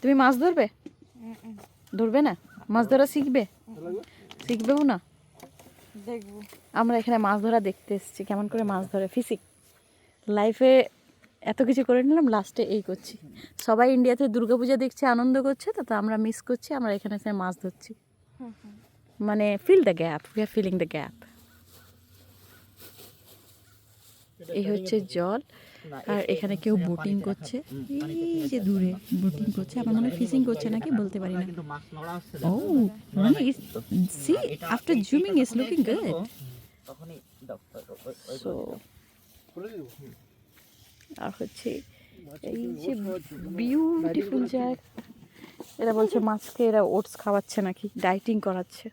তুমি মাছ ধরবে? ধরবে না? মাছ ধরা শিখবে? শিখবেও না? দেখবো। আমরা এখানে মাছ ধরা দেখতে এসেছি, কেমন করে মাছ ধরে। ফিসিক লাইফে এত কিছু করে নিলাম, লাস্টে এই করছি। সবাই ইন্ডিয়াতে দুর্গাপূজা দেখছে, আনন্দ করছে, তো আমরা মিস করছি। আমরা এখানে এসে মাছ ধরছি, মানে fill the gap, we are filling the gap. এই হচ্ছে জল, আর এখানে কেউ বোটিং করছে, এই যে দূরে বোটিং করছে। আমার মনে হয় ফিশিং করছে নাকি, বলতে পারি না। ও মানে see after zooming is looking good. So আর হচ্ছে এই যে বিউটিফুল জায়গা। এরা বলছে মাছকে এরা ওটস খাওয়াচ্ছে নাকি, ডাইটিং করাচ্ছে।